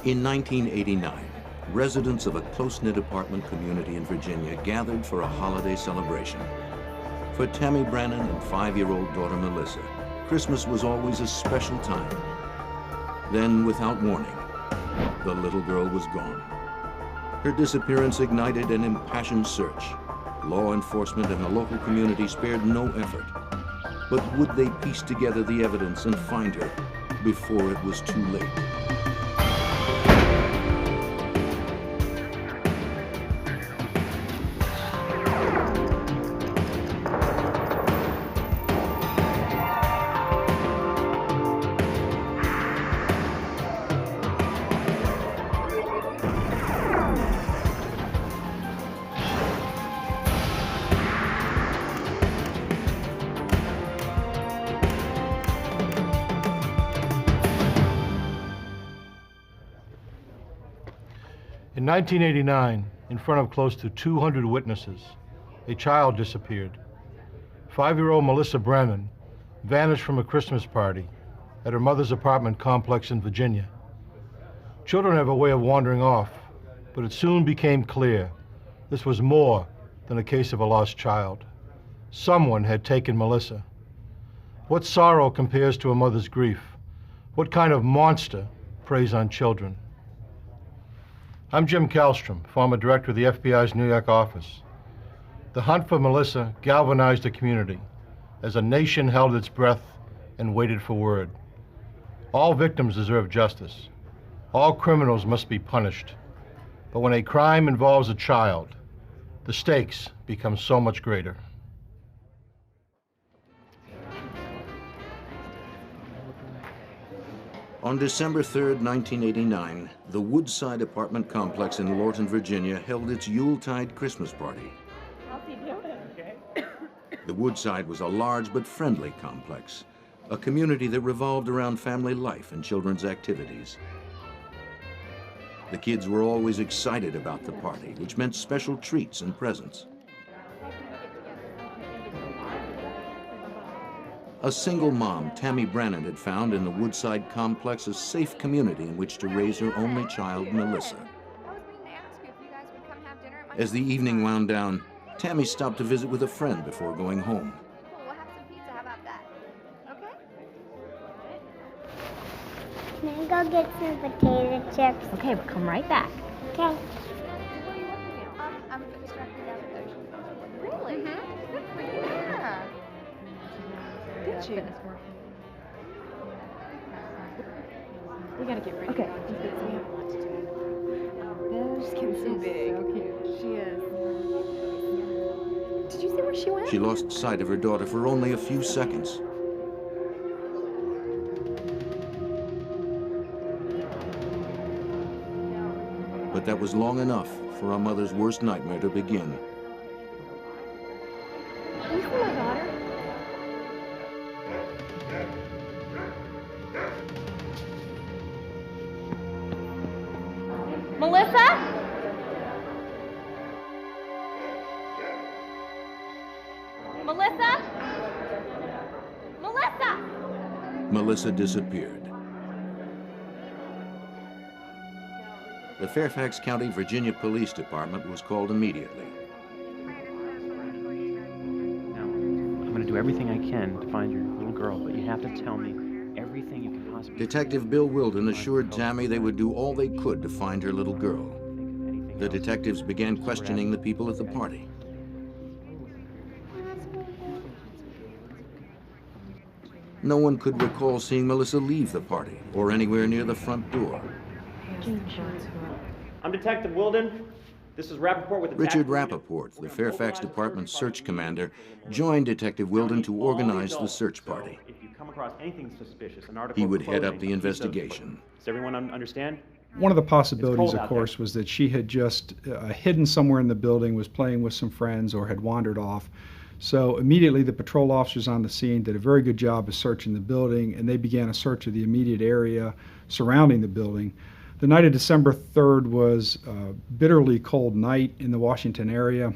In 1989, residents of a close-knit apartment community in Virginia gathered for a holiday celebration. For Tammy Brannon and 5-year-old daughter Melissa, Christmas was always a special time. Then, without warning, the little girl was gone. Her disappearance ignited an impassioned search. Law enforcement and the local community spared no effort. But would they piece together the evidence and find her before it was too late? In 1989, in front of close to 200 witnesses, a child disappeared. 5-year-old Melissa Brannon vanished from a Christmas party at her mother's apartment complex in Virginia. Children have a way of wandering off, but it soon became clear this was more than a case of a lost child. Someone had taken Melissa. What sorrow compares to a mother's grief? What kind of monster preys on children? I'm Jim Kallstrom, former director of the FBI's New York office. The hunt for Melissa galvanized the community as a nation held its breath and waited for word. All victims deserve justice. All criminals must be punished. But when a crime involves a child, the stakes become so much greater. On December 3rd, 1989, the Woodside apartment complex in Lorton, Virginia held its Yuletide Christmas party. The Woodside was a large but friendly complex, a community that revolved around family life and children's activities. The kids were always excited about the party, which meant special treats and presents. A single mom, Tammy Brannon, had found in the Woodside complex a safe community in which to raise her only child, Melissa. As the evening wound down, Tammy stopped to visit with a friend before going home. We'll have some pizza. How about that? Okay? Can I go get some potato chips? Okay, we'll come right back. Okay. I'm a fitness director down at Ocean. Really? Mm-hmm. Good for you. Yeah. Did you? We gotta get ready. Okay. We have a lot to do. She's getting so big. So cute. She is. Did you see where she went? She lost sight of her daughter for only a few seconds. But that was long enough for a mother's worst nightmare to begin. Can you see my daughter? Melissa? Melissa? Melissa? Melissa disappeared. The Fairfax County, Virginia Police Department was called immediately. Now, I'm going to do everything I can to find your little girl, but you have to tell me everything you can possibly. Detective Bill Wilden assured Tammy they would do all they could to find her little girl. The detectives began questioning the people at the party. No one could recall seeing Melissa leave the party or anywhere near the front door. I'm Detective Wilden. This is Rappaport with the Richard Rappaport, the Fairfax Department search commander, joined Detective Wilden to organize the search party. If you come across anything suspicious, an article He would of head up clothing, the a piece of investigation. equipment. Does everyone understand? One of the possibilities, cold of out course, there. was that she had just hidden somewhere in the building, was playing with some friends, or had wandered off. So immediately the patrol officers on the scene did a very good job of searching the building, and they began a search of the immediate area surrounding the building. The night of December 3rd was a bitterly cold night in the Washington area.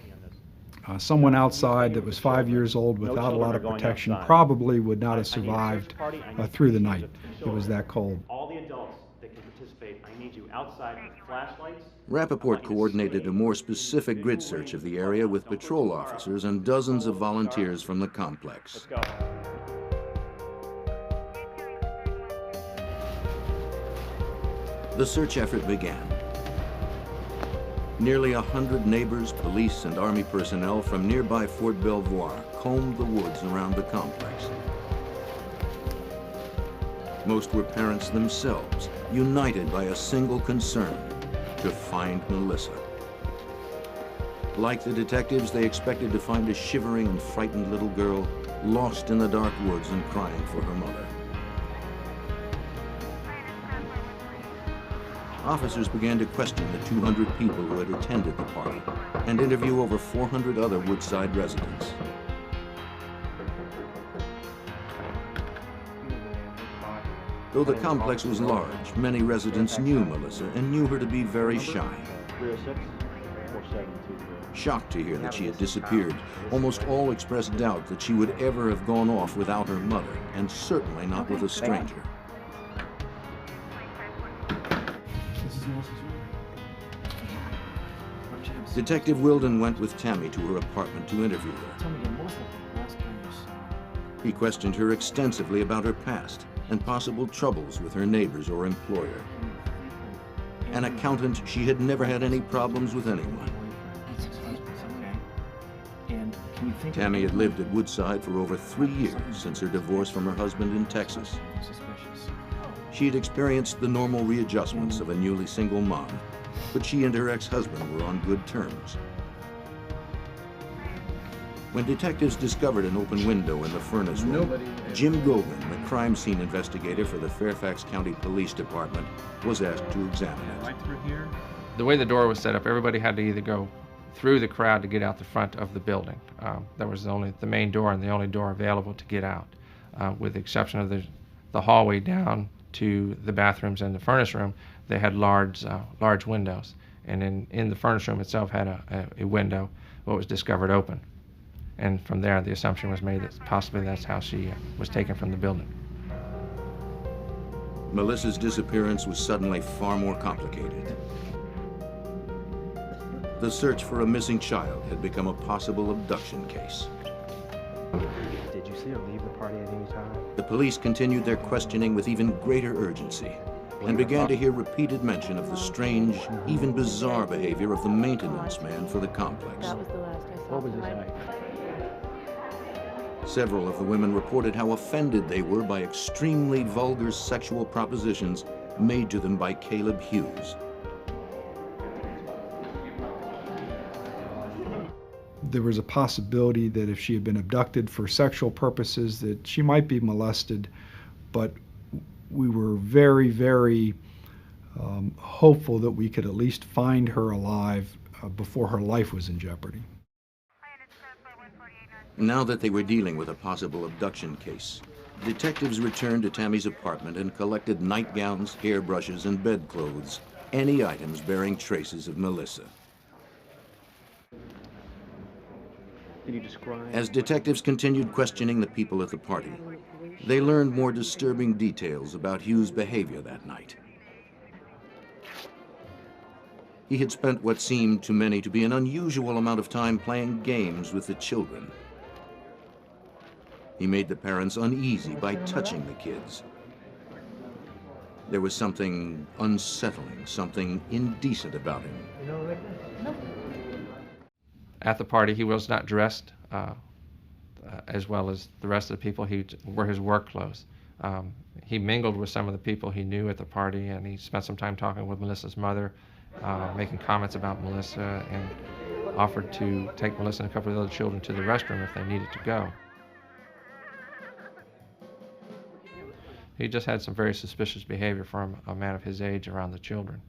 Someone outside that was 5 years old without a lot of protection probably would not have survived through the night. It was that cold. All the adults that can participate state, I need you outside with flashlights. Rappaport coordinated a more specific grid search of the area with patrol officers and dozens of volunteers from the complex. Let's go. The search effort began. Nearly 100 neighbors, police, and Army personnel from nearby Fort Belvoir combed the woods around the complex. Most were parents themselves, united by a single concern: to find Melissa. Like the detectives, they expected to find a shivering and frightened little girl lost in the dark woods and crying for her mother. Officers began to question the 200 people who had attended the party and interview over 400 other Woodside residents. Though the complex was large, many residents knew Melissa and knew her to be very shy. Shocked to hear that she had disappeared, almost all expressed doubt that she would ever have gone off without her mother, and certainly not with a stranger. Detective Wilden went with Tammy to her apartment to interview her. He questioned her extensively about her past and possible troubles with her neighbors or employer. An accountant, she had never had any problems with anyone. Tammy had lived at Woodside for over 3 years since her divorce from her husband in Texas. She had experienced the normal readjustments of a newly single mom, but she and her ex-husband were on good terms. When detectives discovered an open window in the furnace room, Jim Gogan, the crime scene investigator for the Fairfax County Police Department, was asked to examine it. The way the door was set up, everybody had to either go through the crowd to get out the front of the building. That was only the main door and the only door available to get out, with the exception of the hallway down to the bathrooms and the furnace room. They had large windows, and in the furnace room itself had a window, what was discovered open. And from there, the assumption was made that possibly that's how she was taken from the building. Melissa's disappearance was suddenly far more complicated. The search for a missing child had become a possible abduction case. Did you see her leave the party at any time? The police continued their questioning with even greater urgency and began to hear repeated mention of the strange, even bizarre behavior of the maintenance man for the complex. That was the last I saw. What was his height? Several of the women reported how offended they were by extremely vulgar sexual propositions made to them by Caleb Hughes. There was a possibility that if she had been abducted for sexual purposes, that she might be molested, but we were very, very hopeful that we could at least find her alive before her life was in jeopardy. Now that they were dealing with a possible abduction case, detectives returned to Tammy's apartment and collected nightgowns, hairbrushes, and bedclothes, any items bearing traces of Melissa. Can you describe? As detectives continued questioning the people at the party, they learned more disturbing details about Hughes' behavior that night. He had spent what seemed to many to be an unusual amount of time playing games with the children. He made the parents uneasy by touching the kids. There was something unsettling, something indecent about him. At the party, he was not dressed as well as the rest of the people. He wore his work clothes. He mingled with some of the people he knew at the party, and he spent some time talking with Melissa's mother, making comments about Melissa, and offered to take Melissa and a couple of other children to the restroom if they needed to go. He just had some very suspicious behavior from a man of his age around the children.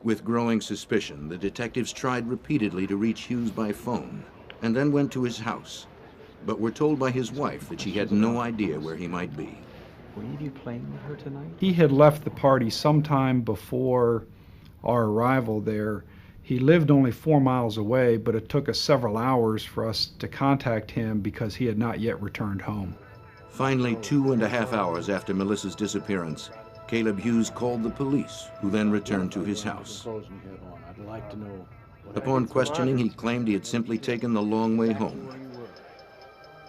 With growing suspicion, the detectives tried repeatedly to reach Hughes by phone, and then went to his house, but were told by his wife that she had no idea where he might be. Were either of you playing with her tonight? He had left the party sometime before our arrival there. He lived only 4 miles away, but it took us several hours for us to contact him because he had not yet returned home. Finally, 2.5 hours after Melissa's disappearance, Caleb Hughes called the police, who then returned to his house. Upon questioning, he claimed he had simply taken the long way home.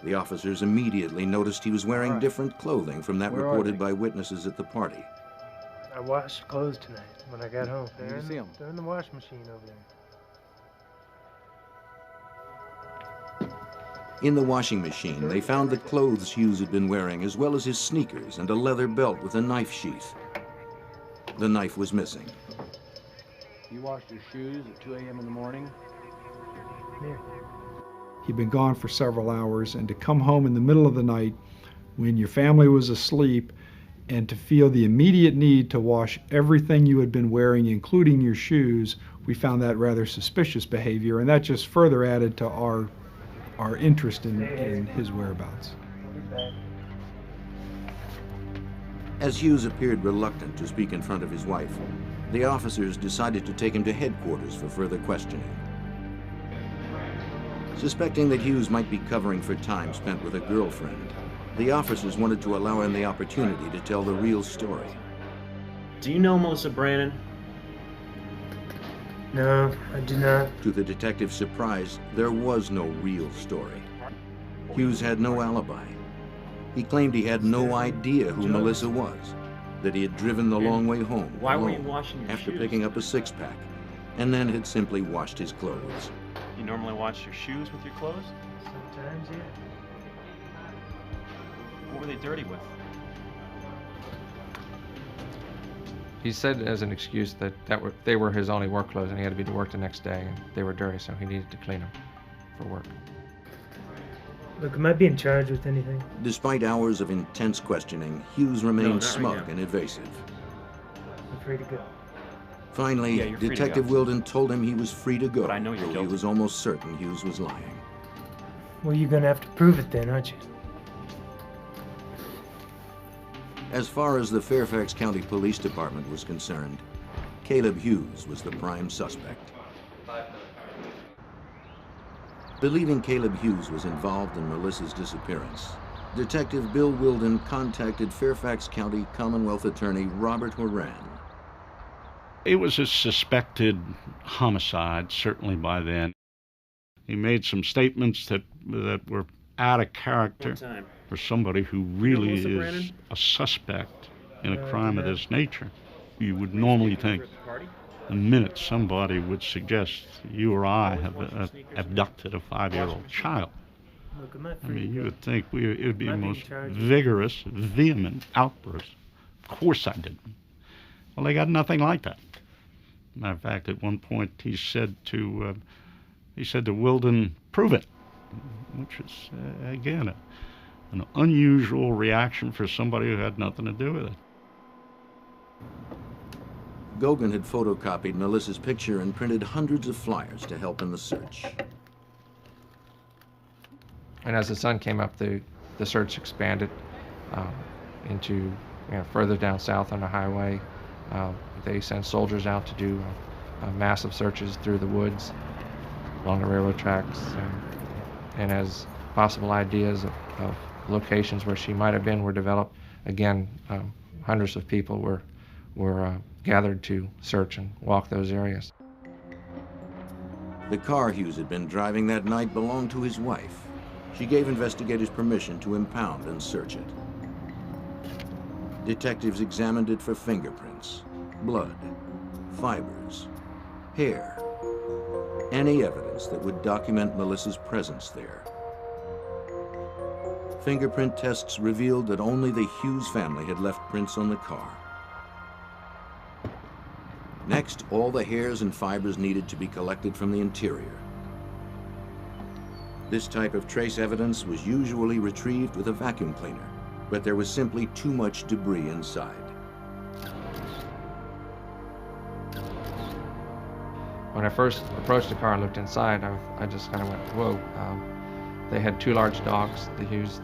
The officers immediately noticed he was wearing different clothing from that reported by witnesses at the party. I washed clothes tonight when I got home. They're in the wash machine over there. In the washing machine, they found the clothes Hughes had been wearing, as well as his sneakers and a leather belt with a knife sheath. The knife was missing. You washed your shoes at 2 a.m. in the morning? Yeah. He'd been gone for several hours, and to come home in the middle of the night when your family was asleep and to feel the immediate need to wash everything you had been wearing, including your shoes, we found that rather suspicious behavior, and that just further added to our interest in his whereabouts. As Hughes appeared reluctant to speak in front of his wife, the officers decided to take him to headquarters for further questioning. Suspecting that Hughes might be covering for time spent with a girlfriend, the officers wanted to allow him the opportunity to tell the real story. Do you know Melissa Brannon? No, I do not. To the detective's surprise, there was no real story. Hughes had no alibi. He claimed he had no idea who Melissa was, that he had driven the long way home Why were you alone washing your after shoes? picking up a six-pack, and then had simply washed his clothes. You normally wash your shoes with your clothes? Sometimes, yeah. What were they dirty with? He said as an excuse that they were his only work clothes and he had to be to work the next day and they were dirty, so he needed to clean them for work. Look, am I being charged with anything? Despite hours of intense questioning, Hughes remained smug and evasive. I'm free to go. Finally, Yeah, you're free to Detective go. Wilden told him he was free to go, But I know you're though he guilty. was almost certain Hughes was lying. Well, you're gonna have to prove it then, aren't you? As far as the Fairfax County Police Department was concerned, Caleb Hughes was the prime suspect. Believing Caleb Hughes was involved in Melissa's disappearance, Detective Bill Wilden contacted Fairfax County Commonwealth Attorney Robert Horan. It was a suspected homicide, certainly by then. He made some statements that were out of character for somebody who really Melissa is Brannon? a suspect in a crime of this nature. You would normally think the minute somebody would suggest you or I have abducted a 5-year-old child, Look, am I I free mean, to you go? would think it would be Am I the being most charged? vigorous, vehement outburst. Of course I didn't. Well, they got nothing like that. Matter of fact, at one point he said to Wilden, "Prove it," which is again an unusual reaction for somebody who had nothing to do with it. Gogan had photocopied Melissa's picture and printed hundreds of flyers to help in the search. And as the sun came up, the search expanded into further down south on the highway. They sent soldiers out to do massive searches through the woods, along the railroad tracks, and as possible ideas of locations where she might have been were developed, again, hundreds of people were gathered to search and walk those areas. The car Hughes had been driving that night belonged to his wife. She gave investigators permission to impound and search it. Detectives examined it for fingerprints, blood, fibers, hair, any evidence that would document Melissa's presence there. Fingerprint tests revealed that only the Hughes family had left prints on the car. Next, all the hairs and fibers needed to be collected from the interior. This type of trace evidence was usually retrieved with a vacuum cleaner, but there was simply too much debris inside. When I first approached the car and looked inside, I just kind of went, whoa. They had 2 large dogs, the Hughes.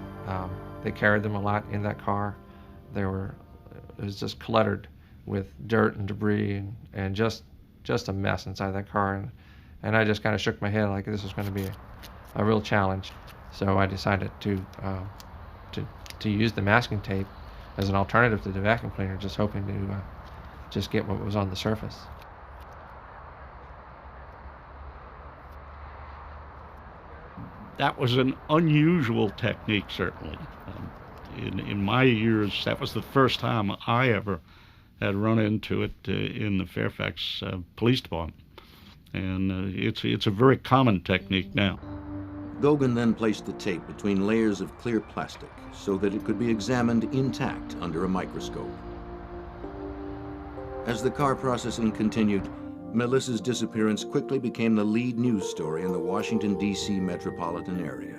They carried them a lot in that car. It was just cluttered with dirt and debris and just a mess inside that car. And I just kind of shook my head like this was going to be a real challenge. So I decided to use the masking tape as an alternative to the vacuum cleaner, just hoping to just get what was on the surface. That was an unusual technique, certainly. In my years, that was the first time I ever had run into it in the Fairfax Police Department. And it's a very common technique now. Gauguin then placed the tape between layers of clear plastic so that it could be examined intact under a microscope. As the car processing continued, Melissa's disappearance quickly became the lead news story in the Washington, D.C. metropolitan area.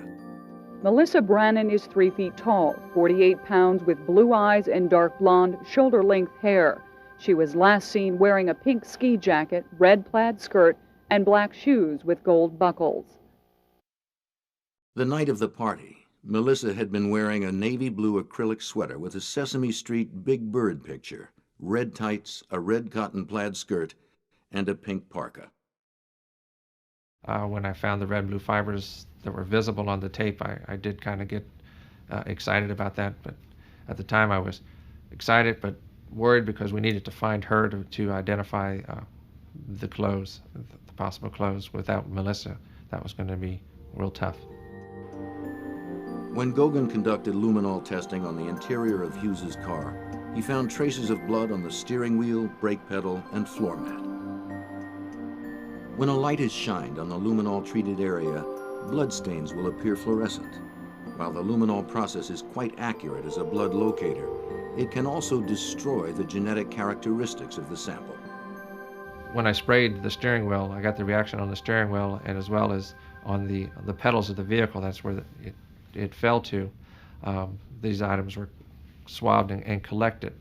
Melissa Brannon is 3 feet tall, 48 pounds, with blue eyes and dark blonde, shoulder-length hair. She was last seen wearing a pink ski jacket, red plaid skirt, and black shoes with gold buckles. The night of the party, Melissa had been wearing a navy blue acrylic sweater with a Sesame Street Big Bird picture, red tights, a red cotton plaid skirt, and a pink parka. When I found the red and blue fibers that were visible on the tape, I did kind of get excited about that. But at the time I was excited but worried because we needed to find her to identify the clothes, the possible clothes. Without Melissa, that was going to be real tough. When Gauguin conducted luminol testing on the interior of Hughes's car, he found traces of blood on the steering wheel, brake pedal, and floor mat. When a light is shined on the luminol-treated area, bloodstains will appear fluorescent. While the luminol process is quite accurate as a blood locator, it can also destroy the genetic characteristics of the sample. When I sprayed the steering wheel, I got the reaction on the steering wheel and as well as on the pedals of the vehicle. That's where it fell to. These items were swabbed and collected.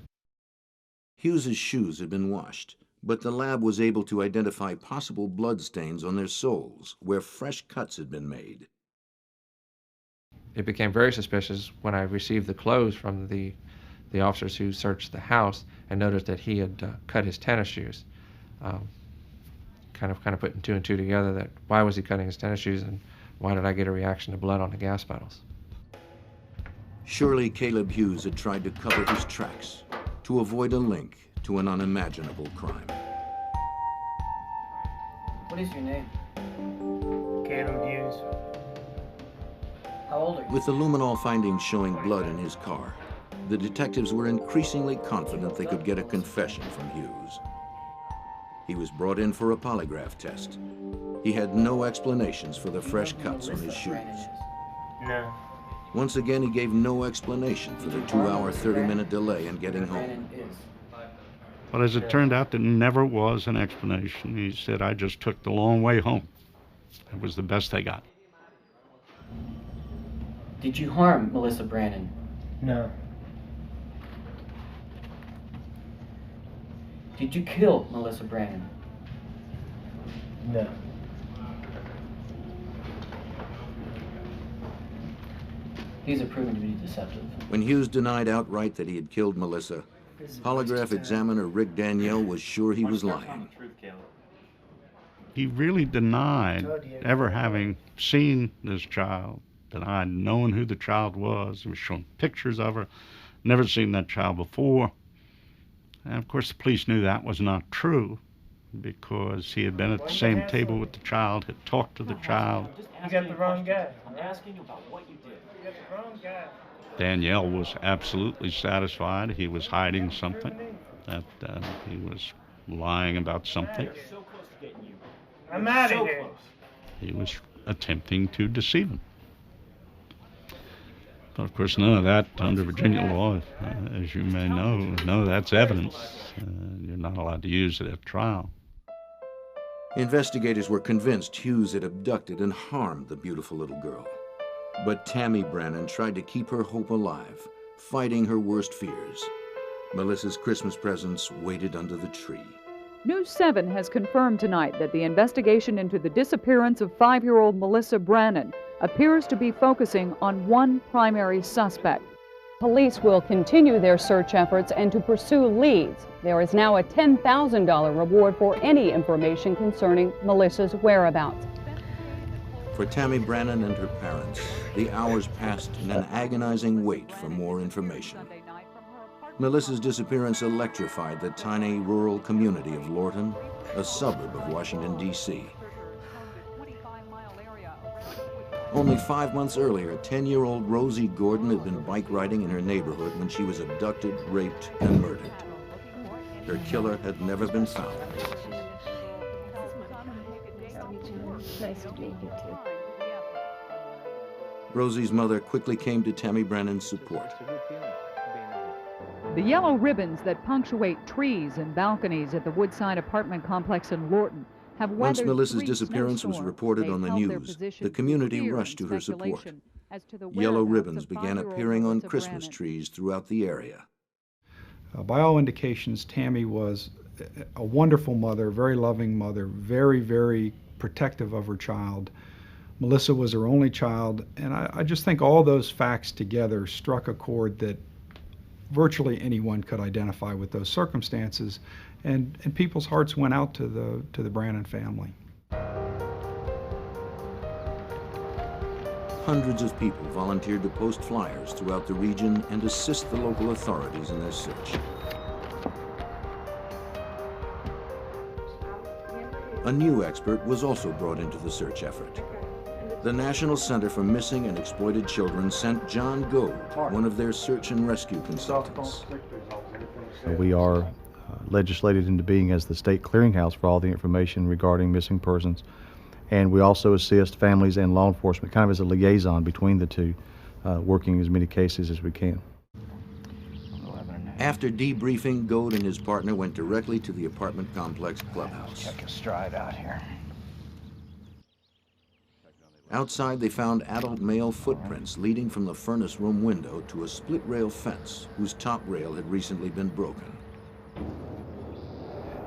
Hughes's shoes had been washed, but the lab was able to identify possible blood stains on their soles where fresh cuts had been made. It became very suspicious when I received the clothes from the officers who searched the house and noticed that he had cut his tennis shoes. Kind of putting two and two together, that why was he cutting his tennis shoes and why did I get a reaction to blood on the gas pedals? Surely Caleb Hughes had tried to cover his tracks to avoid a link to an unimaginable crime. What is your name? Caleb Hughes. How old are you? With the luminol findings showing blood in his car, the detectives were increasingly confident they could get a confession from Hughes. He was brought in for a polygraph test. He had no explanations for the fresh cuts on his shoes. No. Once again, he gave no explanation for the 2-hour, 30-minute delay in getting home. But as it turned out, there never was an explanation. He said, I just took the long way home. It was the best they got. Did you harm Melissa Brannon? No. Did you kill Melissa Brannon? No. These are proven to be deceptive. When Hughes denied outright that he had killed Melissa, polygraph examiner Rick Danielle was sure he was lying. He really denied ever having seen this child, denied knowing who the child was. He was shown pictures of her, never seen that child before. And of course the police knew that was not true because he had been at the same table with the child, had talked to the child. You got the wrong guy. I'm asking you about what you did. You got the wrong guy. Danielle was absolutely satisfied he was hiding something, that he was lying about something. So close to getting you. I'm out of So here. close. He was attempting to deceive him. But of course, none of that under Virginia law, as you may know, none of that's evidence. You're not allowed to use it at trial. Investigators were convinced Hughes had abducted and harmed the beautiful little girl. But Tammy Brannon tried to keep her hope alive, fighting her worst fears. Melissa's Christmas presents waited under the tree. News 7 has confirmed tonight that the investigation into the disappearance of 5-year-old Melissa Brannon appears to be focusing on one primary suspect. Police will continue their search efforts and to pursue leads. There is now a $10,000 reward for any information concerning Melissa's whereabouts. For Tammy Brannon and her parents, the hours passed in an agonizing wait for more information. Melissa's disappearance electrified the tiny rural community of Lorton, a suburb of Washington, D.C. Only 5 months earlier, 10-year-old Rosie Gordon had been bike riding in her neighborhood when she was abducted, raped, and murdered. Her killer had never been found. Nice to meet you too. Rosie's mother quickly came to Tammy Brannan's support. The yellow ribbons that punctuate trees and balconies at the Woodside apartment complex in Lorton have weathered Once Melissa's 3 disappearance was snowstorms. reported on the They've held their news, position the community clear rushed to in her support. speculation as to the Yellow whereabouts ribbons of began 5-year-old appearing on Melissa Christmas Brannan. trees throughout the area. By all indications, Tammy was a wonderful mother, very loving mother, very, very protective of her child. Melissa was her only child, and I just think all those facts together struck a chord that virtually anyone could identify with those circumstances, and people's hearts went out to the Brannan family. Hundreds of people volunteered to post flyers throughout the region and assist the local authorities in their search. A new expert was also brought into the search effort. The National Center for Missing and Exploited Children sent John Gold, one of their search and rescue consultants. We are legislated into being as the state clearinghouse for all the information regarding missing persons. And we also assist families and law enforcement, kind of as a liaison between the two, working as many cases as we can. After debriefing, Gold and his partner went directly to the apartment complex clubhouse. Check your stride out here. Outside, they found adult male footprints leading from the furnace room window to a split rail fence whose top rail had recently been broken.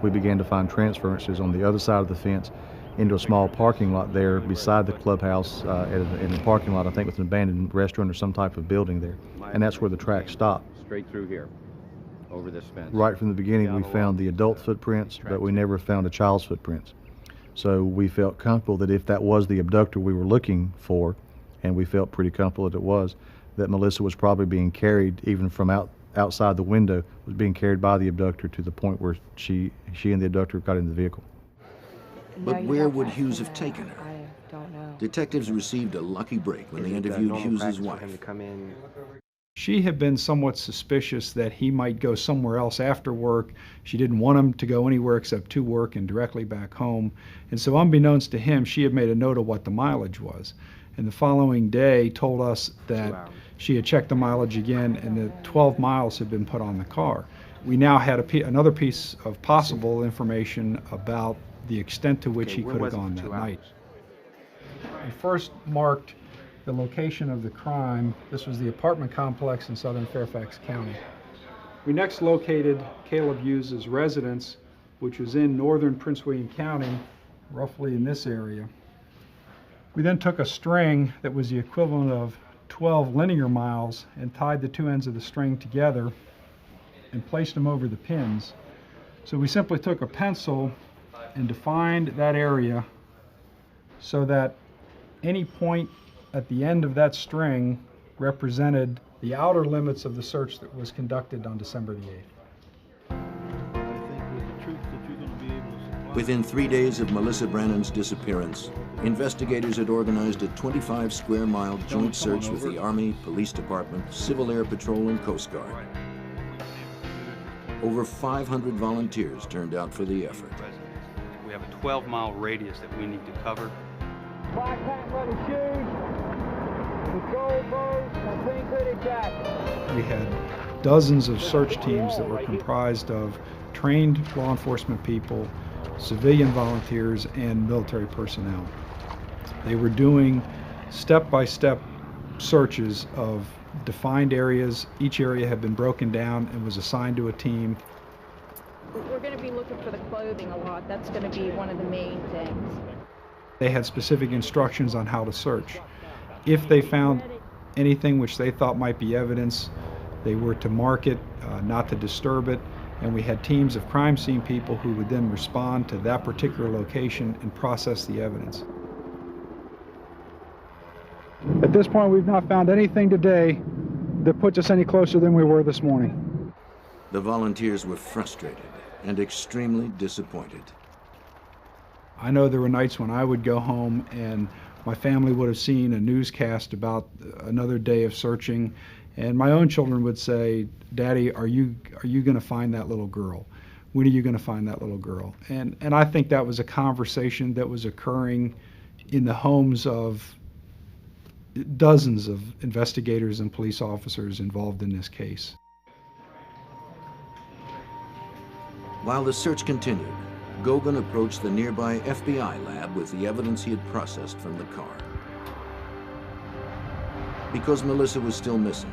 We began to find transferences on the other side of the fence into a small parking lot there beside the clubhouse, in the parking lot, I think, with an abandoned restaurant or some type of building there. And that's where the track stopped. Straight through here, over this fence. Right from the beginning, we found the adult footprints, but we never found a child's footprints. So we felt comfortable that if that was the abductor we were looking for, and we felt pretty comfortable that it was, that Melissa was probably being carried, even from outside the window, was being carried by the abductor to the point where she and the abductor got in the vehicle. But where would Hughes have taken her? I don't know. Detectives received a lucky break when they interviewed Hughes's wife. She had been somewhat suspicious that he might go somewhere else after work. She didn't want him to go anywhere except to work and directly back home. And so unbeknownst to him, she had made a note of what the mileage was. And the following day told us that she had checked the mileage again and that 12 miles had been put on the car. We now had another piece of possible information about the extent to which he could have gone that night. We first marked the location of the crime. This was the apartment complex in southern Fairfax County. We next located Caleb Hughes' residence, which was in northern Prince William County, roughly in this area. We then took a string that was the equivalent of 12 linear miles and tied the two ends of the string together and placed them over the pins. So we simply took a pencil and defined that area so that any point at the end of that string represented the outer limits of the search that was conducted on December the 8th. Within 3 days of Melissa Brannan's disappearance, investigators had organized a 25-square-mile joint search with the Army, Police Department, Civil Air Patrol, and Coast Guard. Over 500 volunteers turned out for the effort. We have a 12-mile radius that we need to cover. Black hat, leather shoes, the gold bows, and pink-hooded jacket. We had dozens of search teams that were comprised of trained law enforcement people, civilian volunteers, and military personnel. They were doing step-by-step searches of defined areas. Each area had been broken down and was assigned to a team. We're going to be looking for the clothing a lot. That's going to be one of the main things. They had specific instructions on how to search. If they found anything which they thought might be evidence, they were to mark it, not to disturb it, and we had teams of crime scene people who would then respond to that particular location and process the evidence. At this point, we've not found anything today that puts us any closer than we were this morning. The volunteers were frustrated and extremely disappointed. I know there were nights when I would go home and my family would have seen a newscast about another day of searching, and my own children would say, "Daddy, are you going to find that little girl? When are you going to find that little girl?" And I think that was a conversation that was occurring in the homes of dozens of investigators and police officers involved in this case. While the search continued, Goguen approached the nearby FBI lab with the evidence he had processed from the car. Because Melissa was still missing,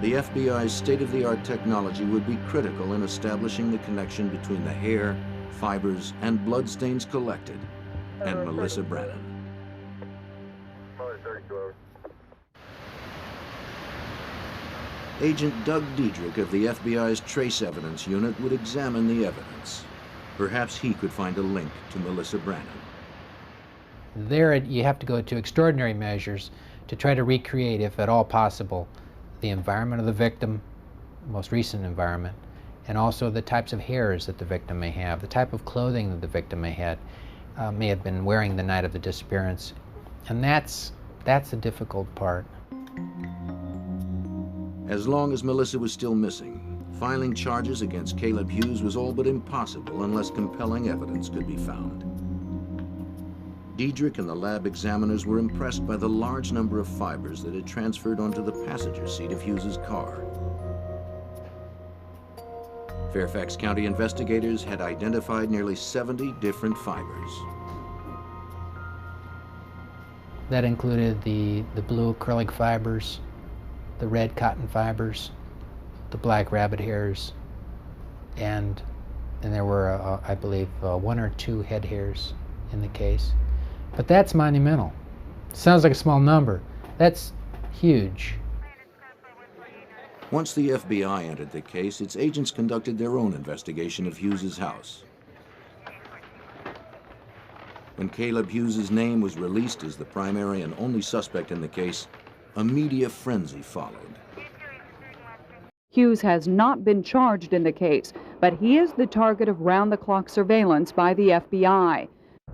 the FBI's state-of-the-art technology would be critical in establishing the connection between the hair, fibers, and bloodstains collected and Melissa Brannon. Agent Doug Diedrich of the FBI's Trace Evidence Unit would examine the evidence. Perhaps he could find a link to Melissa Brannon. There you have to go to extraordinary measures to try to recreate, if at all possible, the environment of the victim, most recent environment, and also the types of hairs that the victim may have, the type of clothing that the victim may have been wearing the night of the disappearance. And that's the difficult part. As long as Melissa was still missing, filing charges against Caleb Hughes was all but impossible unless compelling evidence could be found. Diedrich and the lab examiners were impressed by the large number of fibers that had transferred onto the passenger seat of Hughes's car. Fairfax County investigators had identified nearly 70 different fibers. That included the blue acrylic fibers, the red cotton fibers, the black rabbit hairs, and there were, I believe, 1 or 2 head hairs in the case. But that's monumental. Sounds like a small number. That's huge. Once the FBI entered the case, its agents conducted their own investigation of Hughes's house. When Caleb Hughes's name was released as the primary and only suspect in the case, a media frenzy followed. Hughes has not been charged in the case, but he is the target of round-the-clock surveillance by the FBI.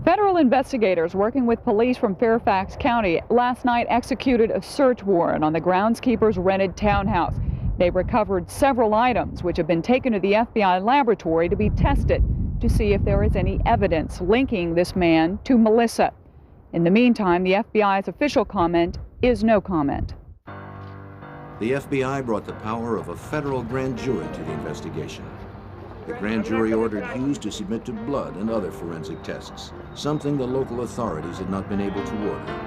Federal investigators working with police from Fairfax County last night executed a search warrant on the groundskeeper's rented townhouse. They recovered several items which have been taken to the FBI laboratory to be tested to see if there is any evidence linking this man to Melissa. In the meantime, the FBI's official comment is no comment. The FBI brought the power of a federal grand jury to the investigation. The grand jury ordered Hughes to submit to blood and other forensic tests, something the local authorities had not been able to order.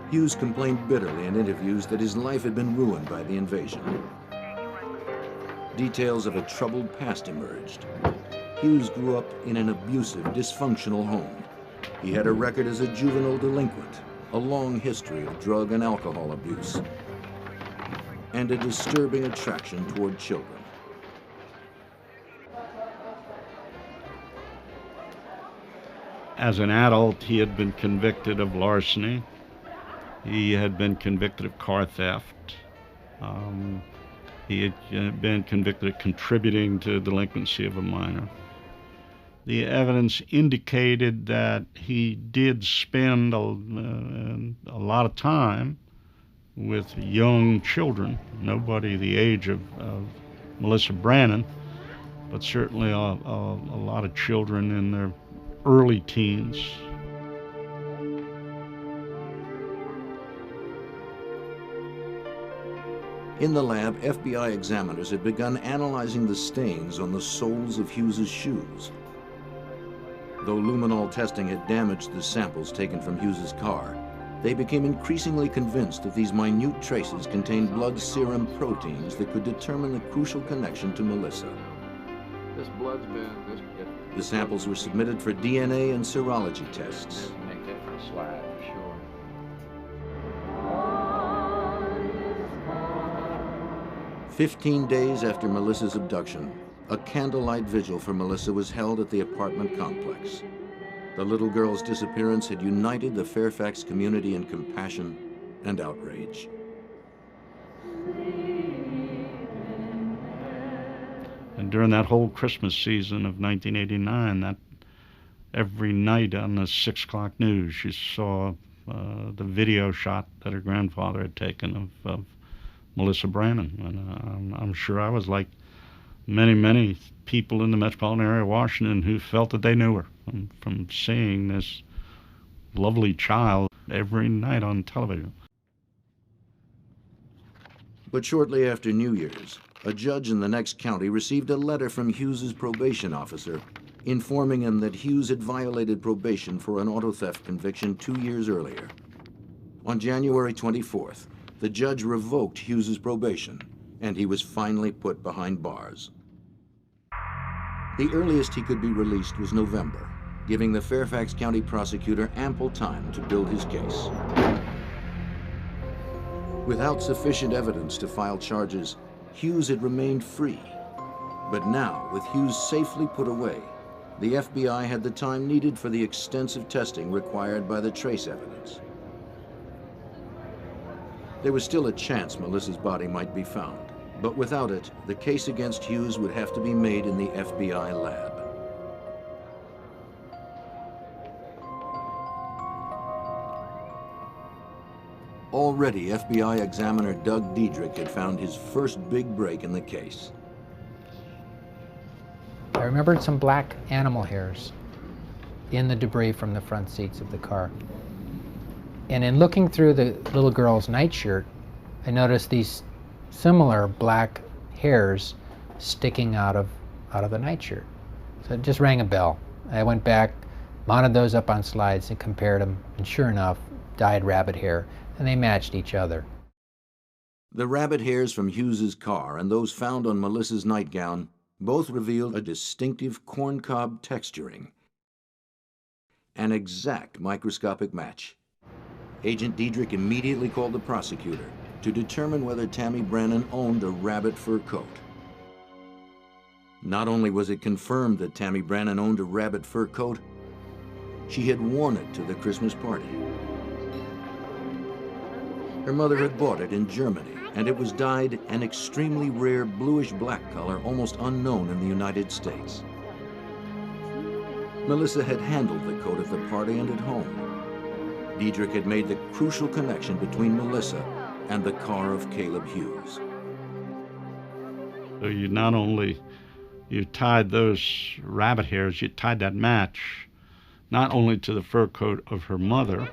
Hughes complained bitterly in interviews that his life had been ruined by the invasion. Details of a troubled past emerged. Hughes grew up in an abusive, dysfunctional home. He had a record as a juvenile delinquent, a long history of drug and alcohol abuse, and a disturbing attraction toward children. As an adult, he had been convicted of larceny. He had been convicted of car theft. He had been convicted of contributing to delinquency of a minor. The evidence indicated that he did spend a lot of time with young children, nobody the age of Melissa Brannon, but certainly a lot of children in their early teens. In the lab, FBI examiners had begun analyzing the stains on the soles of Hughes's shoes. Though luminol testing had damaged the samples taken from Hughes's car, they became increasingly convinced that these minute traces contained blood serum proteins that could determine the crucial connection to Melissa. This blood's been... The samples were submitted for DNA and serology tests. Make that for a slide, for sure. 15 days after Melissa's abduction, a candlelight vigil for Melissa was held at the apartment complex. The little girl's disappearance had united the Fairfax community in compassion and outrage. during that whole Christmas season of 1989, that every night on the 6 o'clock news, she saw the video shot that her grandfather had taken of Melissa Brannon. And I'm sure I was like many people in the metropolitan area of Washington who felt that they knew her from seeing this lovely child every night on television. But shortly after New Year's, a judge in the next county received a letter from Hughes's probation officer informing him that Hughes had violated probation for an auto theft conviction 2 years earlier. On January 24th, the judge revoked Hughes's probation, and he was finally put behind bars. The earliest he could be released was November, giving the Fairfax County prosecutor ample time to build his case. Without sufficient evidence to file charges, Hughes had remained free. But now, with Hughes safely put away, the FBI had the time needed for the extensive testing required by the trace evidence. There was still a chance Melissa's body might be found, but without it, the case against Hughes would have to be made in the FBI lab. Already, FBI examiner Doug Diedrich had found his first big break in the case. I remembered some black animal hairs in the debris from the front seats of the car. And in looking through the little girl's nightshirt, I noticed these similar black hairs sticking out of the nightshirt. So it just rang a bell. I went back, mounted those up on slides and compared them, and sure enough, dyed rabbit hair, and they matched each other. The rabbit hairs from Hughes's car and those found on Melissa's nightgown both revealed a distinctive corncob texturing. An exact microscopic match. Agent Diedrich immediately called the prosecutor to determine whether Tammy Brannon owned a rabbit fur coat. Not only was it confirmed that Tammy Brannon owned a rabbit fur coat, she had worn it to the Christmas party. Her mother had bought it in Germany, and it was dyed an extremely rare bluish-black color almost unknown in the United States. Melissa had handled the coat at the party and at home. Diedrich had made the crucial connection between Melissa and the car of Caleb Hughes. So you not only, you tied those rabbit hairs, you tied that match not only to the fur coat of her mother,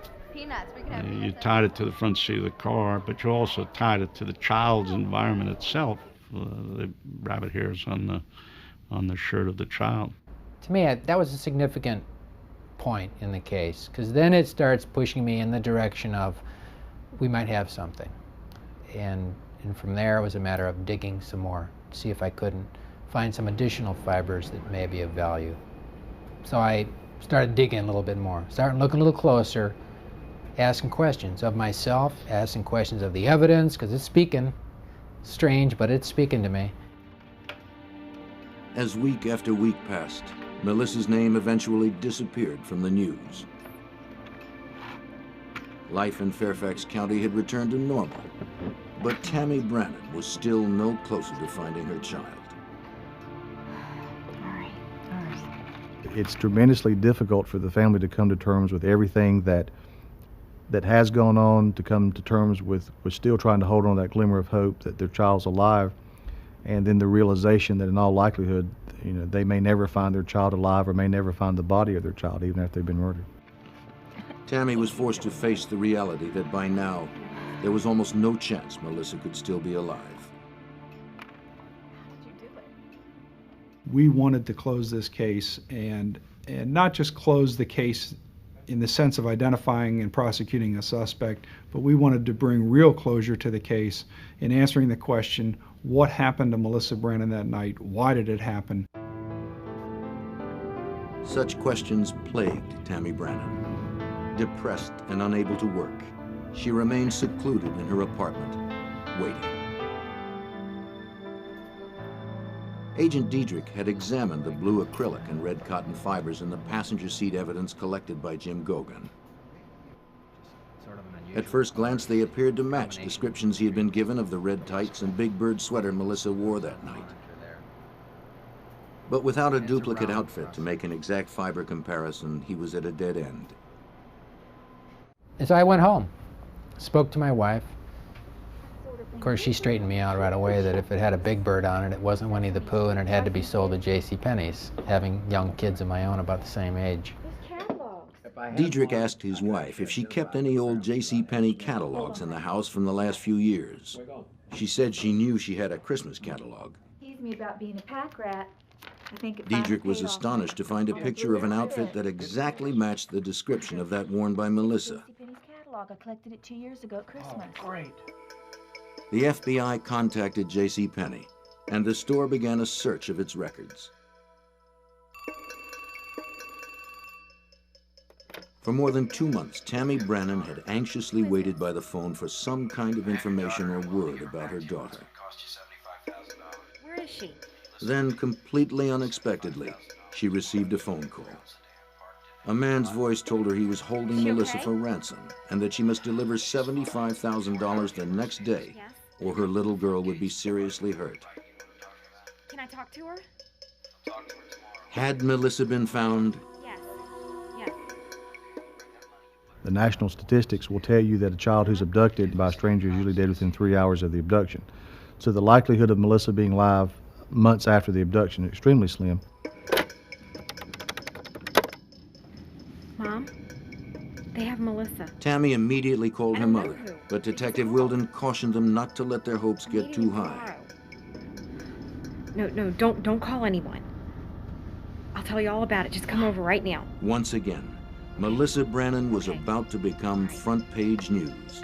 you tied it to the front seat of the car, but you also tied it to the child's environment itself, the rabbit hairs on the shirt of the child. To me, that was a significant point in the case, because then it starts pushing me in the direction of we might have something. And from there, it was a matter of digging some more, see if I couldn't find some additional fibers that may be of value. So I started digging a little bit more, starting looking a little closer, asking questions of myself, asking questions of the evidence, because it's speaking. Strange, but it's speaking to me. As week after week passed, Melissa's name eventually disappeared from the news. Life in Fairfax County had returned to normal, but Tammy Brannon was still no closer to finding her child. It's tremendously difficult for the family to come to terms with everything that has gone on, to come to terms with still trying to hold on to that glimmer of hope that their child's alive, and then the realization that in all likelihood, they may never find their child alive or may never find the body of their child even after they've been murdered. Tammy was forced to face the reality that by now, there was almost no chance Melissa could still be alive. We wanted to close this case, and not just close the case in the sense of identifying and prosecuting a suspect, but we wanted to bring real closure to the case in answering the question, what happened to Melissa Brannon that night? Why did it happen? Such questions plagued Tammy Brannon. Depressed and unable to work, she remained secluded in her apartment, waiting. Agent Diedrich had examined the blue acrylic and red cotton fibers in the passenger seat evidence collected by Jim Gogan. At first glance, they appeared to match descriptions he had been given of the red tights and big bird sweater Melissa wore that night. But without a duplicate outfit to make an exact fiber comparison, he was at a dead end. And so I went home, spoke to my wife. Of course, she straightened me out right away that if it had a big bird on it, it wasn't Winnie the Pooh, and it had to be sold at JCPenney's, having young kids of my own about the same age. Diedrich asked his wife if she kept any old JCPenney catalogs in the house from the last few years. She said she knew she had a Christmas catalog. Teased me about being a pack rat. I think it Diedrich was astonished to find a picture of an outfit that exactly matched the description of that worn by Melissa. JCPenney's catalog. I collected it 2 years ago at Christmas. Oh, great. The FBI contacted JCPenney, and the store began a search of its records. For more than 2 months, Tammy Brannon had anxiously waited by the phone for some kind of information or word about her daughter. Where is she? Then, completely unexpectedly, she received a phone call. A man's voice told her he was holding Melissa for ransom and that she must deliver $75,000 the next day, or her little girl would be seriously hurt. Can I talk to her? Had Melissa been found? Yes. Yes. The national statistics will tell you that a child who's abducted by a stranger is usually dead within 3 hours of the abduction. So the likelihood of Melissa being alive months after the abduction is extremely slim. Mom, they have Melissa. Tammy immediately called her mother, but Detective Wilden cautioned them not to let their hopes get too high. No, don't call anyone. I'll tell you all about it. Just come over right now. Once again, Melissa Brannon was about to become front-page news.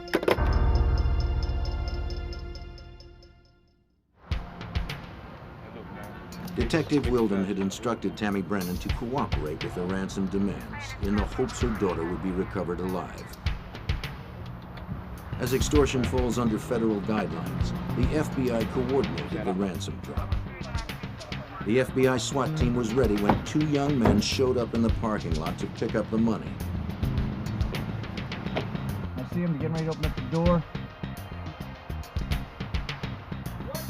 Detective Wilden had instructed Tammy Brannon to cooperate with the ransom demands in the hopes her daughter would be recovered alive. As extortion falls under federal guidelines, the FBI coordinated the ransom drop. The FBI SWAT team was ready when 2 young men showed up in the parking lot to pick up the money. I see them getting ready to open up the door.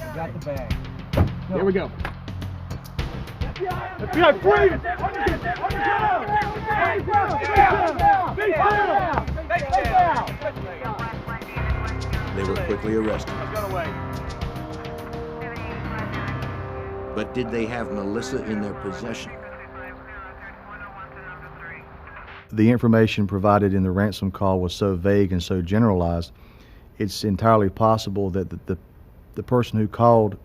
I got the bag. Go. Here we go. FBI, freeze! They were quickly arrested. But did they have Melissa in their possession? The information provided in the ransom call was so vague and so generalized, it's entirely possible that the person who called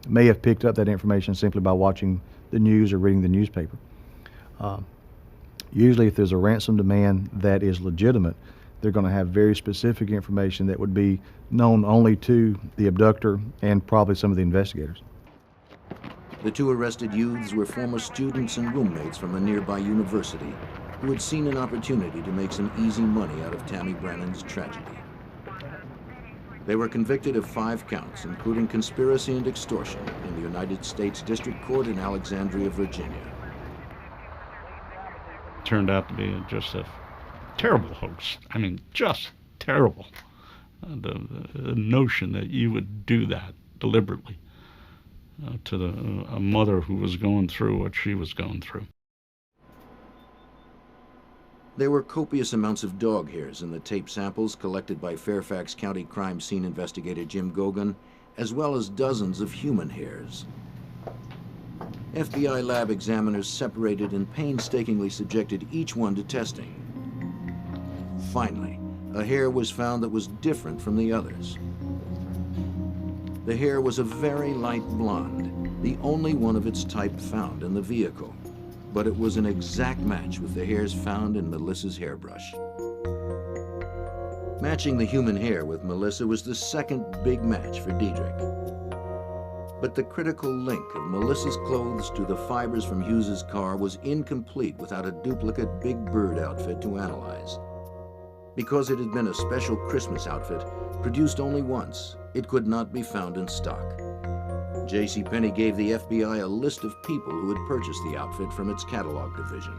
may have picked up that information simply by watching the news or reading the newspaper. Usually if there's a ransom demand that is legitimate, they're going to have very specific information that would be known only to the abductor and probably some of the investigators. The 2 arrested youths were former students and roommates from a nearby university who had seen an opportunity to make some easy money out of Tammy Brannon's tragedy. They were convicted of 5 counts, including conspiracy and extortion, in the United States District Court in Alexandria, Virginia. Turned out to be just a terrible hoax. I mean, just terrible. The notion that you would do that deliberately to a mother who was going through what she was going through. There were copious amounts of dog hairs in the tape samples collected by Fairfax County crime scene investigator Jim Gogan, as well as dozens of human hairs. FBI lab examiners separated and painstakingly subjected each one to testing. Finally, a hair was found that was different from the others. The hair was a very light blonde, the only one of its type found in the vehicle. But it was an exact match with the hairs found in Melissa's hairbrush. Matching the human hair with Melissa was the second big match for Diedrich. But the critical link of Melissa's clothes to the fibers from Hughes's car was incomplete without a duplicate Big Bird outfit to analyze. Because it had been a special Christmas outfit, produced only once, it could not be found in stock. JCPenney gave the FBI a list of people who had purchased the outfit from its catalog division.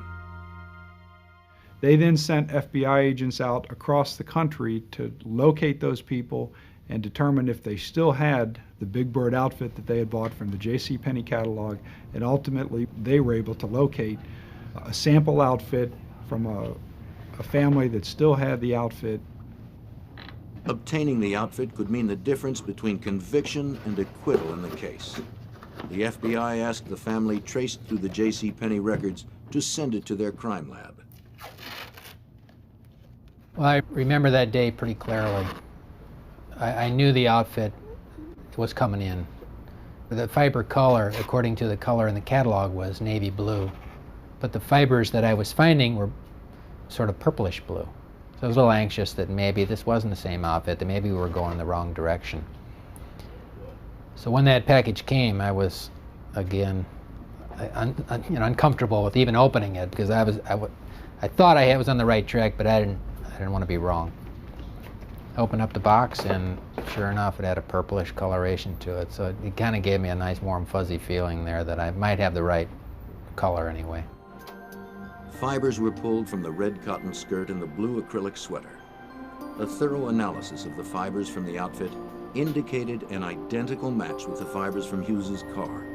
They then sent FBI agents out across the country to locate those people and determined if they still had the Big Bird outfit that they had bought from the JCPenney catalog, and ultimately they were able to locate a sample outfit from a family that still had the outfit. Obtaining the outfit could mean the difference between conviction and acquittal in the case. The FBI asked the family traced through the JCPenney records to send it to their crime lab. Well, I remember that day pretty clearly. I knew the outfit was coming in. The fiber color, according to the color in the catalog, was navy blue. But the fibers that I was finding were sort of purplish blue. So I was a little anxious that maybe this wasn't the same outfit, that maybe we were going in the wrong direction. So when that package came, I was, again, uncomfortable with even opening it, because I thought I was on the right track, but I didn't want to be wrong. I opened up the box, and sure enough, it had a purplish coloration to it. So it kind of gave me a nice, warm, fuzzy feeling there that I might have the right color anyway. Fibers were pulled from the red cotton skirt and the blue acrylic sweater. A thorough analysis of the fibers from the outfit indicated an identical match with the fibers from Hughes's car.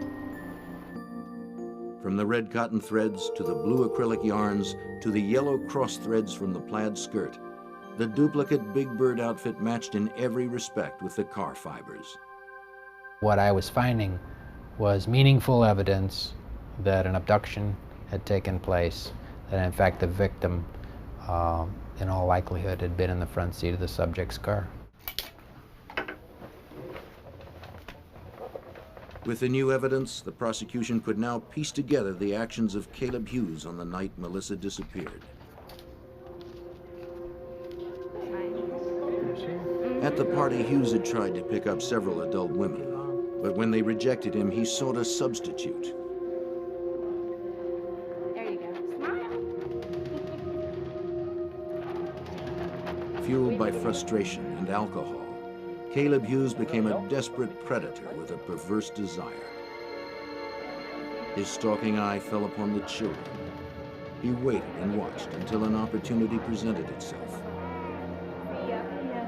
From the red cotton threads to the blue acrylic yarns to the yellow cross threads from the plaid skirt, the duplicate Big Bird outfit matched in every respect with the car fibers. What I was finding was meaningful evidence that an abduction had taken place, that in fact the victim, in all likelihood, had been in the front seat of the subject's car. With the new evidence, the prosecution could now piece together the actions of Caleb Hughes on the night Melissa disappeared. At the party, Hughes had tried to pick up several adult women, but when they rejected him, he sought a substitute. There you go. Smile. Fueled by frustration and alcohol, Caleb Hughes became a desperate predator with a perverse desire. His stalking eye fell upon the children. He waited and watched until an opportunity presented itself.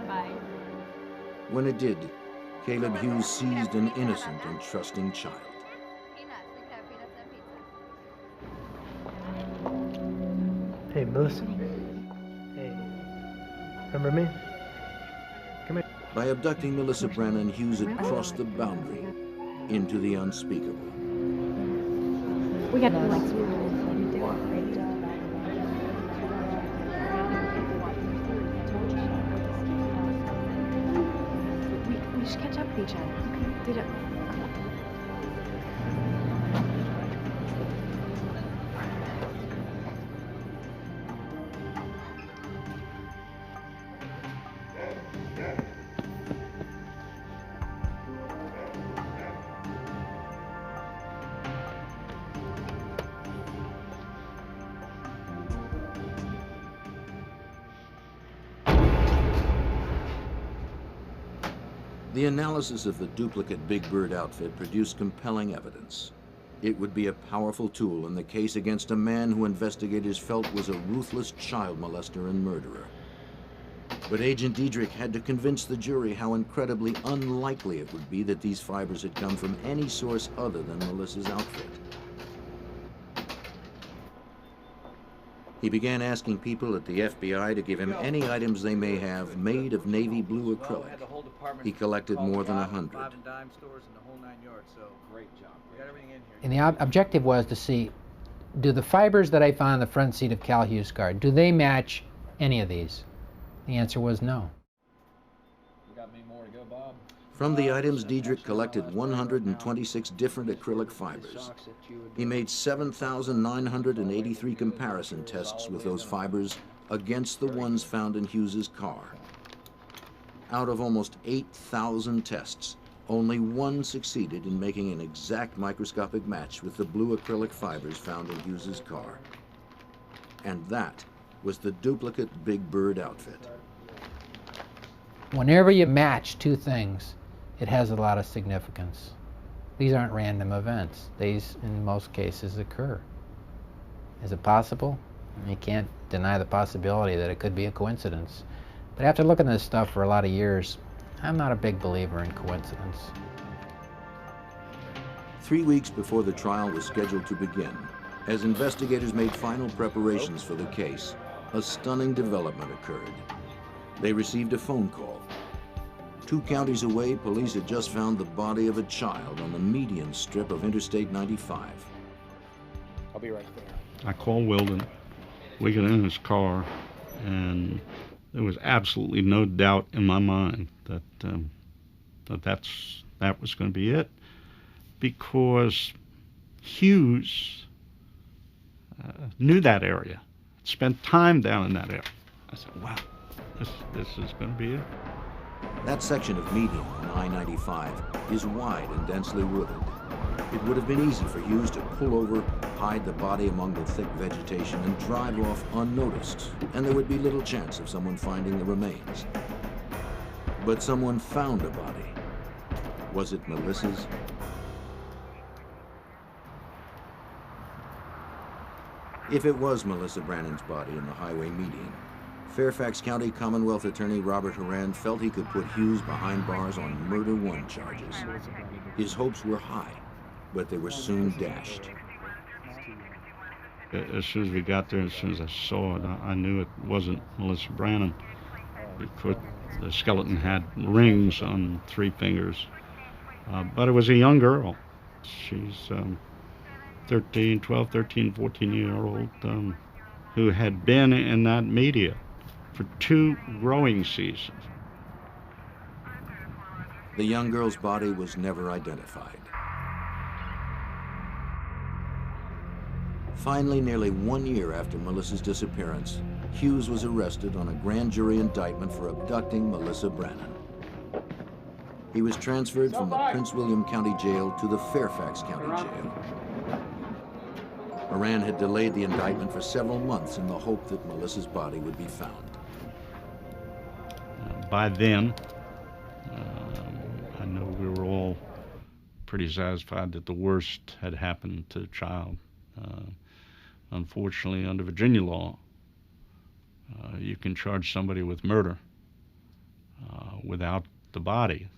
Bye. When it did, Caleb Hughes seized an innocent and trusting child. Hey, Melissa. Hey. Remember me? Come here. By abducting Melissa Brannon, Hughes had crossed the boundary into the unspeakable. We got to like we should catch up with each other. Did it? The analysis of the duplicate Big Bird outfit produced compelling evidence. It would be a powerful tool in the case against a man who investigators felt was a ruthless child molester and murderer. But Agent Diedrich had to convince the jury how incredibly unlikely it would be that these fibers had come from any source other than Melissa's outfit. He began asking people at the FBI to give him any items they may have made of navy blue acrylic. He collected more than 100. And the objective was to see, do the fibers that I found on the front seat of Cal Hughes' car, do they match any of these? The answer was no. From the items, Diedrich collected 126 different acrylic fibers. He made 7,983 comparison tests with those fibers against the ones found in Hughes's car. Out of almost 8,000 tests, only one succeeded in making an exact microscopic match with the blue acrylic fibers found in Hughes's car. And that was the duplicate Big Bird outfit. Whenever you match two things, it has a lot of significance. These aren't random events. These, in most cases, occur. Is it possible? You can't deny the possibility that it could be a coincidence. But after looking at this stuff for a lot of years, I'm not a big believer in coincidence. 3 weeks before the trial was scheduled to begin, as investigators made final preparations for the case, a stunning development occurred. They received a phone call. 2 counties away, police had just found the body of a child on the median strip of Interstate 95. I'll be right there. I called Wilden. We got in his car, and there was absolutely no doubt in my mind that that was going to be it, because Hughes knew that area, spent time down in that area. I said, wow, this is going to be it. That section of median on I-95 is wide and densely wooded. It would have been easy for Hughes to pull over, hide the body among the thick vegetation, and drive off unnoticed, and there would be little chance of someone finding the remains. But someone found a body. Was it Melissa's? If it was Melissa Brannon's body in the highway median, Fairfax County Commonwealth Attorney Robert Horan felt he could put Hughes behind bars on murder 1 charges. His hopes were high, but they were soon dashed. As soon as we got there, as soon as I saw it, I knew it wasn't Melissa Brannon, because the skeleton had rings on 3 fingers. But it was a young girl. She's 12, 13, 14-year-old who had been in that media for 2 growing seasons. The young girl's body was never identified. Finally, nearly 1 year after Melissa's disappearance, Hughes was arrested on a grand jury indictment for abducting Melissa Brannon. He was transferred from the Prince William County Jail to the Fairfax County Jail. Horan had delayed the indictment for several months in the hope that Melissa's body would be found. By then, I know we were all pretty satisfied that the worst had happened to the child. Unfortunately, under Virginia law, you can charge somebody with murder without the body,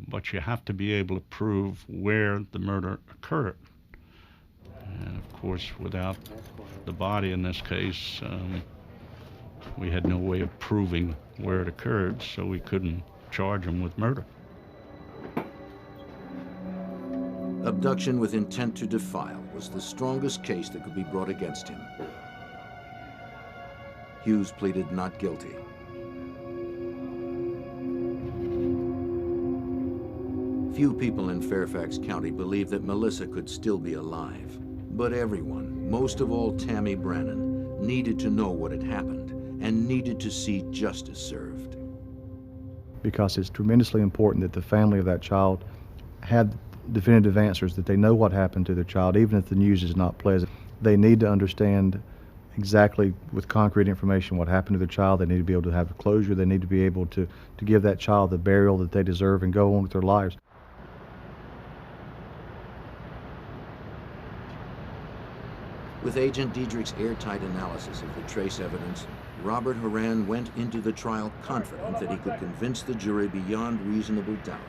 but you have to be able to prove where the murder occurred. And of course, without the body in this case, we had no way of proving where it occurred, so we couldn't charge him with murder. Abduction with intent to defile was the strongest case that could be brought against him. Hughes pleaded not guilty. Few people in Fairfax County believed that Melissa could still be alive, but everyone, most of all Tammy Brannon, needed to know what had happened and needed to see justice served. Because it's tremendously important that the family of that child had definitive answers, that they know what happened to their child, even if the news is not pleasant. They need to understand exactly with concrete information what happened to their child. They need to be able to have closure. They need to be able to give that child the burial that they deserve and go on with their lives. With Agent Diedrich's airtight analysis of the trace evidence, Robert Horan went into the trial confident that he could convince the jury beyond reasonable doubt.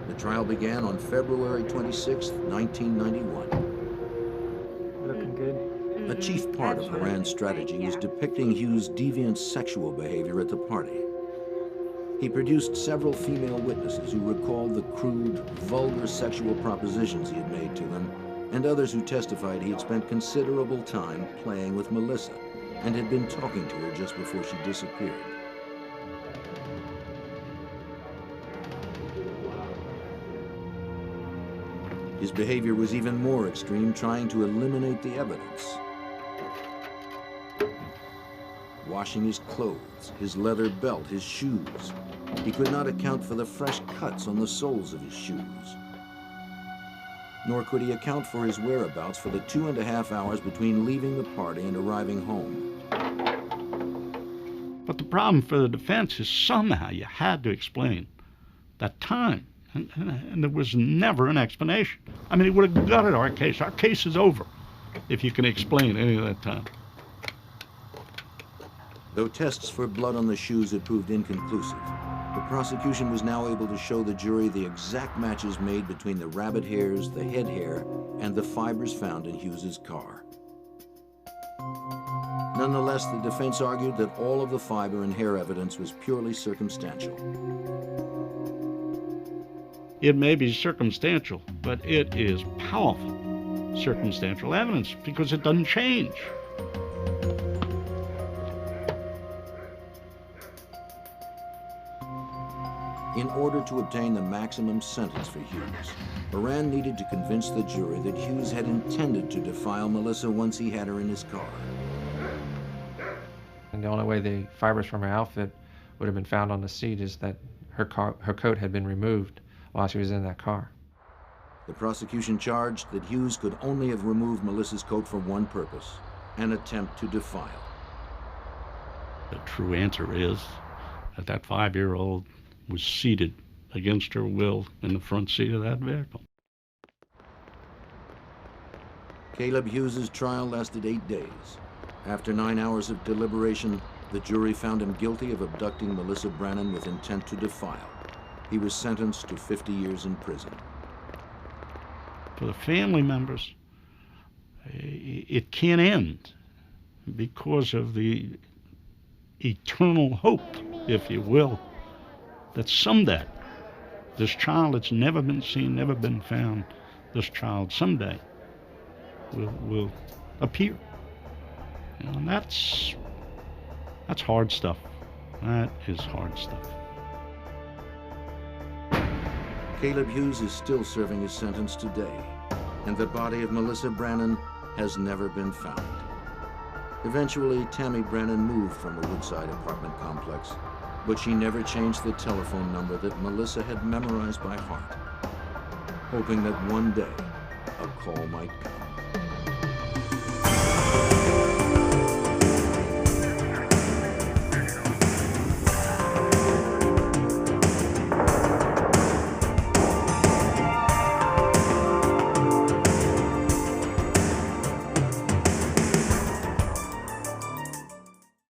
The trial began on February 26, 1991. Looking good. A chief part of Horan's strategy was depicting Hughes' deviant sexual behavior at the party. He produced several female witnesses who recalled the crude, vulgar sexual propositions he had made to them, and others who testified he had spent considerable time playing with Melissa and had been talking to her just before she disappeared. His behavior was even more extreme, trying to eliminate the evidence. Washing his clothes, his leather belt, his shoes. He could not account for the fresh cuts on the soles of his shoes. Nor could he account for his whereabouts for the 2.5 hours between leaving the party and arriving home. But the problem for the defense is somehow you had to explain that time, and there was never an explanation. I mean, it would have gutted our case. Our case is over if you can explain any of that time. Though tests for blood on the shoes had proved inconclusive, the prosecution was now able to show the jury the exact matches made between the rabbit hairs, the head hair, and the fibers found in Hughes's car. Nonetheless, the defense argued that all of the fiber and hair evidence was purely circumstantial. It may be circumstantial, but it is powerful circumstantial evidence because it doesn't change. In order to obtain the maximum sentence for Hughes, Moran needed to convince the jury that Hughes had intended to defile Melissa once he had her in his car. And the only way the fibers from her outfit would have been found on the seat is that her coat had been removed while she was in that car. The prosecution charged that Hughes could only have removed Melissa's coat for one purpose, an attempt to defile. The true answer is that that 5-year-old was seated against her will in the front seat of that vehicle. Caleb Hughes's trial lasted 8 days. After 9 hours of deliberation, the jury found him guilty of abducting Melissa Brannon with intent to defile. He was sentenced to 50 years in prison. For the family members, it can't end because of the eternal hope, if you will, that someday this child that's never been seen, never been found, this child someday will appear. You know, and that's hard stuff. That is hard stuff. Caleb Hughes is still serving his sentence today, and the body of Melissa Brannon has never been found. Eventually, Tammy Brannon moved from the Woodside apartment complex, but she never changed the telephone number that Melissa had memorized by heart, hoping that one day a call might come.